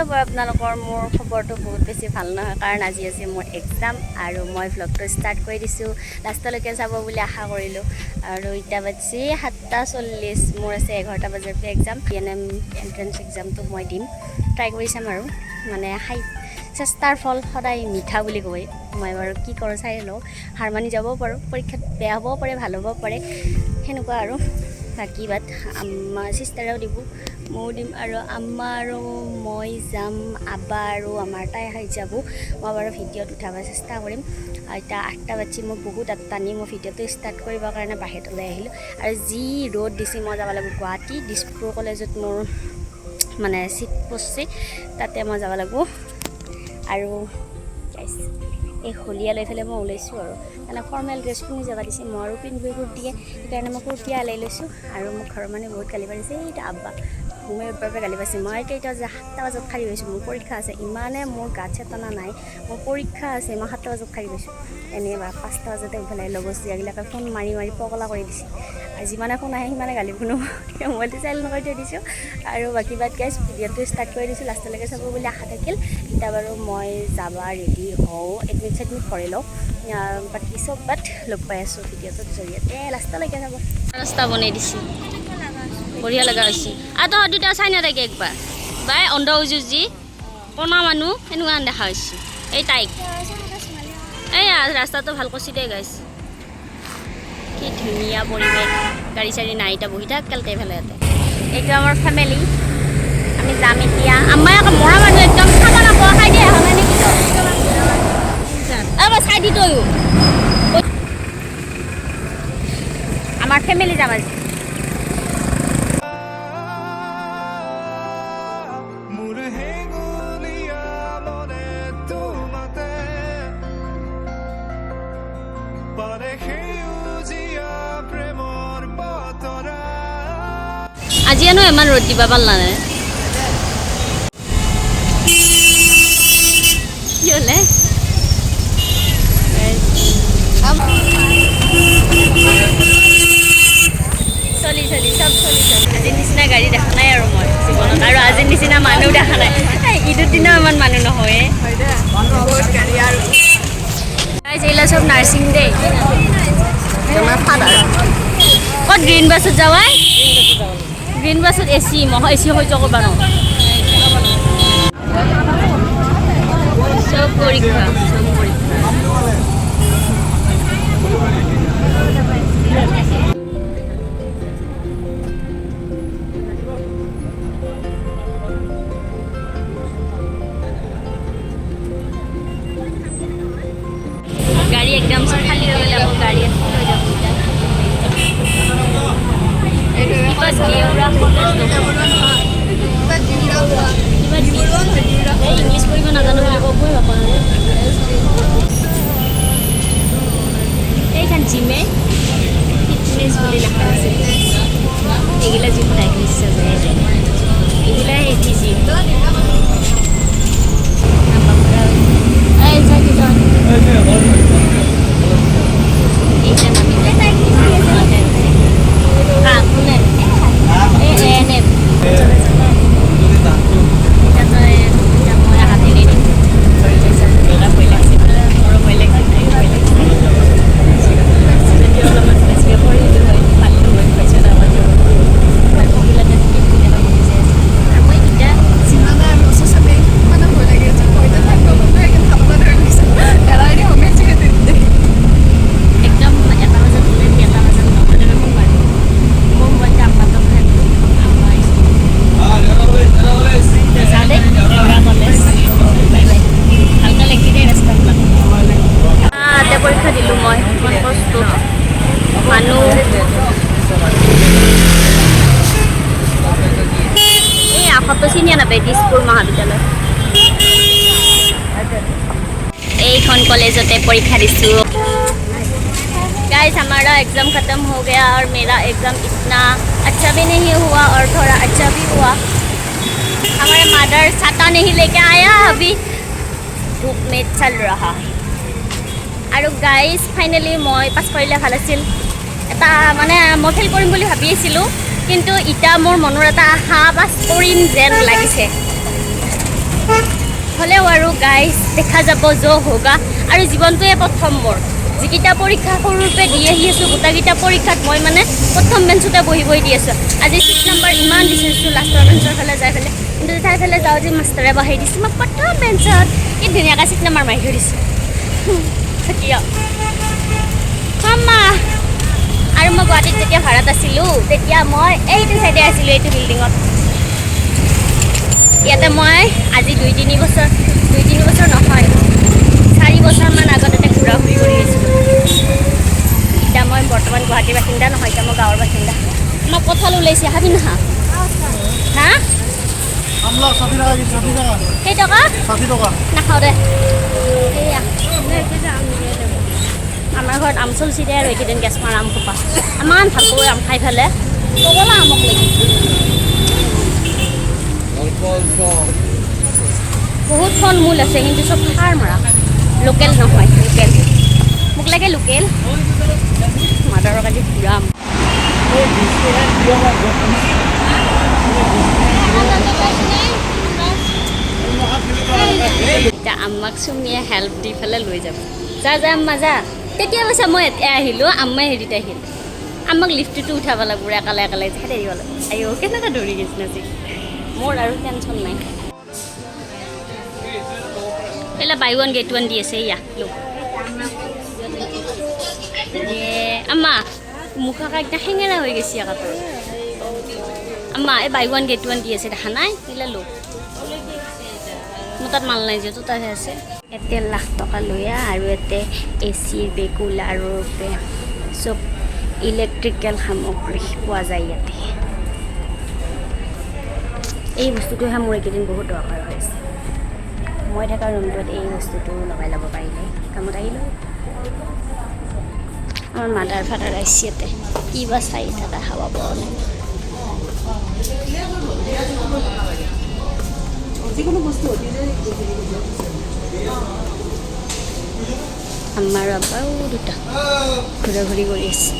পৰা আপোনালোকৰ মোৰ খবৰটো বহুত বেছি ভাল নহয় কাৰণ আজি আছে মোৰ এক্সাম আৰু মই ভ্লগটো ষ্টাৰ্ট কৰি দিছোঁ লাষ্টলৈকে চাব বুলি আশা কৰিলোঁ আৰু এতিয়া বাজি 7:40 মোৰ আছে 11টা বজাৰ পৰা এক্সাম PNM এণ্ট্ৰেন্স এক্সামটো মই দিম ট্ৰাই কৰি চাম আৰু মানে চেষ্টাৰ ফল সদায় মিঠা বুলি কয় মই বাৰু কি কৰোঁ চাই লওঁ হাৰ মানি যাব পাৰোঁ পৰীক্ষাত বেয়া হ'বও পাৰে ভাল হ'ব পাৰে সেনেকুৱা আৰু বাকী বাট আমাৰ চিষ্টাৰেও দিব ময়ো দিম আৰু আম্মা আৰু মই যাম আব্বা আৰু আমাৰ তাই হৈ যাব মই বাৰু ভিডিঅ'ত উঠাব চেষ্টা কৰিম এতিয়া 8টা বাজি মই বহুত টানি মই ভিডিঅ'টো ষ্টাৰ্ট কৰিবৰ কাৰণে বাহিৰত ওলাই আহিলোঁ আৰু যি ৰ'দ দিছে মই যাব লাগিব গুৱাহাটী দিছপুৰ কলেজত মোৰ মানে চিট পচছে তাতে মই যাব লাগিব আৰু এই হলিয়া লৈ পেলাই মই ওলাইছোঁ আৰু মানে ফৰ্মেল ড্ৰেছ পিন্ধি যাব দিছে মই আৰু পিন্ধিব কুৰ্তিয়ে সেইকাৰণে মই কুৰ্তিয়া ওলাই লৈছোঁ আৰু মোক ঘৰৰ মানে বহুত গালি পাৰিছে এইটো আব্বা মই এবাৰ পৰা গালি পাৰিছে মই কেইটা যে 7টা বজাত খাৰি গৈছোঁ মোৰ পৰীক্ষা আছে ইমানে মোৰ গাত চেতনা নাই মোৰ পৰীক্ষা আছে মই 7টা বজাত খাৰি গৈছোঁ এনেই বা 5টা বজাতে উঠালে লগৰ জীয়াগিলাকে ফোন মাৰি মাৰি পগলা কৰি দিছে আৰু যিমানে ফোন আহে সিমানে গালি শুনো মোবাইলটো চাইলেণ্ট কৰি থৈ দিছোঁ আৰু বাকী বাদ গাইছ ভিডিঅ'টো ষ্টাৰ্ট কৰি দিছোঁ লাষ্টলৈকে চাব বুলি আশা থাকিল এতিয়া বাৰু মই যাব ৰেডি হওঁ এডমিট কৰি লওঁ বাকী চব বাট লগ পাই আছোঁ ভিডিঅ'টোৰ জৰিয়তে লাষ্টলৈকে যাব ৰাস্তা বনাই দিছোঁ বঢ়িয়া লগা হৈছে আৰু তহঁত দুটা চাই নাথাকে একবাৰ বাই অন্ধ উজু যি কণা মানুহ সেনেকুৱা দেখা হৈছে এই তাইক এই ৰাস্তাটো ভাল কৰিছে দে গাইছ কি ধুনীয়া পৰিৱেশ গাড়ী চাড়ী নাই এতিয়া বহি থাক কেলতে ফেলে ইয়াতে এইটো আমাৰ ফেমিলি আমি যাম এতিয়া আমাৰ আকৌ মৰা মানুহ একদম চাব নাপাওঁ খাই দিয়ে এখন নেকি চাই দি তয়ো আমাৰ ফেমিলি যাম আজি আজি এনো ইমান ৰ'দ দিবা পাৰলা নে কি হ'লে চলি চব চলি আজিৰ নিচিনা গাড়ী দেখা নাই আৰু মই জীৱনত আৰু আজিৰ নিচিনা মানুহ দেখা নাই ঈদৰ দিনাও ইমান মানুহ নহয় এইবিলাক চব নাৰ্ছিং দেই ক'ত গ্ৰীণ বাছত যাৱাই গ্ৰীণ বাছত এচি মই এচি হৈ যাব পাৰোঁ চব পৰীক্ষা গাড়ী একদম চব খালী হৈ গ'লে আকৌ গাড়ী হৈ যাব ইংলিছ কৰিব নাজানো বুলি ক'বই নাপাওঁ এইখন জিমে ফিটনেছ বুলি লেখা আছে এইগিলা জিম টাইপ ইচ্ছা যায় এইগিলাই এটি জিম দিছপুৰ মহাবিদ্যালয় এইখন কলেজতে परीक्षा दिसू गाइस हमारा एग्ज़ाम ख़त्म हो गया और मेरा एग्ज़ाम इतना अच्छा भी नहीं हुआ और थोड़ा अच्छा भी हुआ हमारे मदर छाता नहीं लेके आया अभी धूप में चल रहा है और गाइस फाइनली मैं पास कर ভাল আছিল এটা মানে মই ফেল কৰিম বুলি ভাবি আছিলোঁ কিন্তু ইটা মোৰ মনৰ এটা আশা পাস কৰিম যেন লাগিছে নহ'লেও আৰু গাইজ দেখা যাব য' হোগা আৰু জীৱনটোৱে প্ৰথম মোৰ যিকেইটা পৰীক্ষা সৰুৰূপে দি আহি আছোঁ গোটেইকেইটা পৰীক্ষাত মই মানে প্ৰথম বেঞ্চতে বহি দি আছোঁ আজি 6 নম্বৰ ইমান বিচাৰিছোঁ লাষ্টৰ বেঞ্চৰ ফালে যাই পেলাই কিন্তু তাই ফালে যাওঁ যে মাষ্টৰে বহাই দিছোঁ মই প্ৰথম বেঞ্চত কি ধুনীয়াকৈ 6 নম্বৰ মাৰি থৈ দিছোঁ কিয় মামা আৰু মই গুৱাহাটীত যেতিয়া ভাড়াত আছিলোঁ তেতিয়া মই এইটো চাইডে আছিলোঁ এইটো বিল্ডিঙত ইয়াতে মই আজি 2-3 বছৰ নহয় 4 বছৰমান আগতে ঘূৰা ঘূৰি কৰি আহিছিলোঁ এতিয়া মই বৰ্তমান গুৱাহাটীৰ বাসিন্দা নহয় এতিয়া মই গাঁৱৰ বাসিন্দা আমাক কঁঠাল ওলাইছে হাবি নহা হা কেইটকা নাখাওঁ দে সেয়া আমাৰ ঘৰত আম চলছি দে আৰু এইকেইদিন গেছ মাৰ আম খোপা ইমান ভাল পাওঁ আম খাই পেলাই পগলা আমক লাগি বহুত ফল মূল আছে কিন্তু চব সাৰ মাৰা লোকেল নহয় লোকেল মোক লাগে লোকেল মাদাৰৰ কাজি ঘূৰাম এতিয়া আম্মাক চুমিয়ে হেল্প দি পেলাই লৈ যাব যা আম্মা যা তেতিয়া কৈছে মই এতিয়া আহিলোঁ আম্মাই হেৰিত আহিল আমাক লিফ্টটো উঠাব লাগিব একালে যাই দিব লাগিব আইঅ কেনেকৈ দৌৰি গৈছিল আজি মোৰ আৰু টেনশ্যন নাই পেলা বাই 1 get 1 দি আছে ইয়া লো আম্মা মুখা কাইটা হেঙেৰা হৈ গৈছে একাটো আম্মা এই বাই 1 get 1 দি আছে দেখা নাই কিলা লো মোৰ তাত মাল নাই যে তোৰ তাতহে আছে 1 লাখ টকা লৈ আৰু এতে এচিৰ বে কুলাৰৰ বে চব ইলেক্ট্ৰিকেল সামগ্ৰী পোৱা যায় ইয়াতে এই বস্তুটোহে মোৰ এইকেইদিন বহুত দৰকাৰ হৈছে মই থকা ৰুমটোত এই বস্তুটো লগাই ল'ব পাৰিলে কামত আহিলোঁ আমার মাদার ফাদার আইসিয়েতে কি বা চাই থাকা খাওয়া পাওয়া নাই আমার আব্বাও দুটা ঘোরাঘুরি করে আছে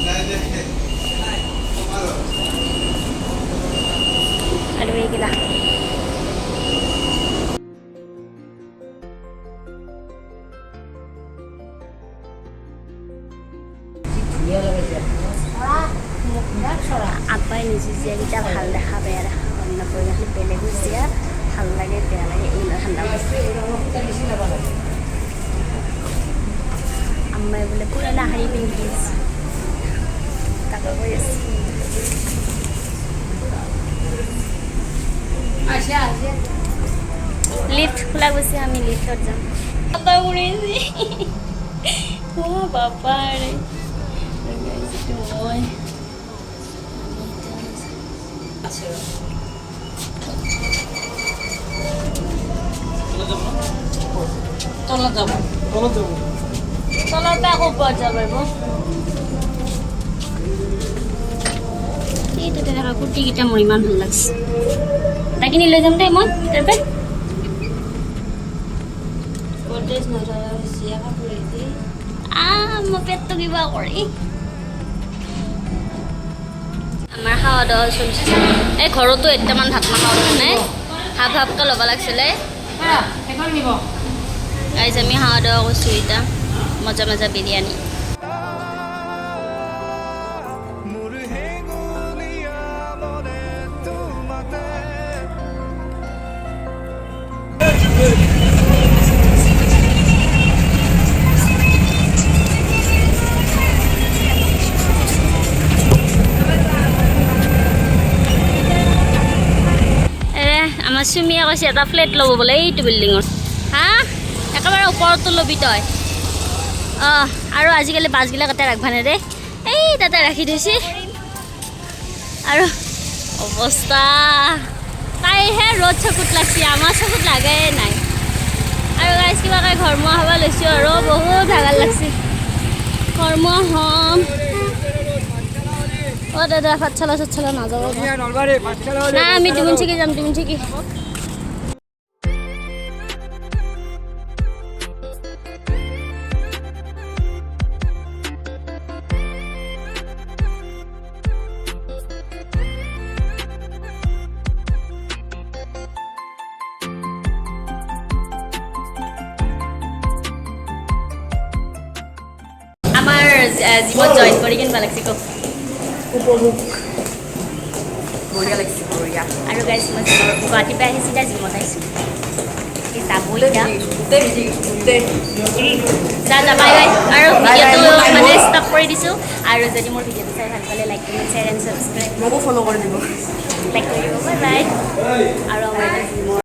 আর এইগুলা আব্বাই নিজে যেটা ভাল দেখা বেয়া দেখা অন্য পৰিয়াল বেলেগ হৈছে ভাল লাগে বেয়া লাগে এইবিলাক ঠাণ্ডা আম্মাই বোলে পুৰণা শাৰী পিন্ধি আছে তাকে কৈ আছে লিফ্ট খোলা গৈছে আমি লিফ্টত যাম বাবা উৰিছে ও বাবা ৰে মই তলত যাব তলৰ পৰা আকৌ ওপৰত যাব পাৰিব এইটো তেনেকুৱা কুৰ্তিকেইটা মোৰ ইমান ভাল লাগিছে এটা কিনি লৈ যাম দেই মই তাৰপৰা গডৰেজ নথকা হৈছে মই পেটটো কিবা কৰি আমাৰ খাওয়া দাওয়া চলিছে এই ঘৰতো একটামান ভাত নাখাওঁ মানে হাফ হাফকৈ ল'ব লাগিছিলে গাইজ আমি খাওয়া দাওয়া কৰিছোঁ এতিয়া মজা মজা বিৰিয়ানী আমাৰ চুমিয়ে কৈছে এটা ফ্লেট ল'ব বোলে এইটো বিল্ডিঙত হা একেবাৰে ওপৰতো ল'বি তই অঁ আৰু আজিকালি বাছবিলাক তাতে ৰাখিব নেদে এই তাতে ৰাখি থৈছে আৰু অৱস্থা তাইহে ৰ'দ চকুত লাগছে আমাৰ চকুত লাগাই নাই আৰু গাইজ কিবাকৈ ঘৰমুৱা হ'ব লৈছোঁ আৰু বহুত ভাগৰ লাগছে ঘৰমুৱা হ'ম অঁ দাদা পাঠশালা চাঠশালা নাযাব নাই আমি ডিমনচিকি যাম ডিমনচিকি জিমত জইন কৰি কেনেকুৱা লাগিছে কওক উপভোগ বঢ়িয়া লাগিছে বঢ়িয়া আৰু গাইজ মই গুৱাহাটীৰ পৰা আহিছোঁ এতিয়া জিমত আহিছোঁ যাব এতিয়া যা বাই বাই আৰু ভিডিঅ'টো মানে ষ্টপ কৰি দিছোঁ আৰু যদি মোৰ ভিডিঅ'টো চাই ভাল পালে like comment share and subscribe মোকো ফ'ল' কৰি দিব লাইক কৰি দিব বাই বাই আৰু আমাৰ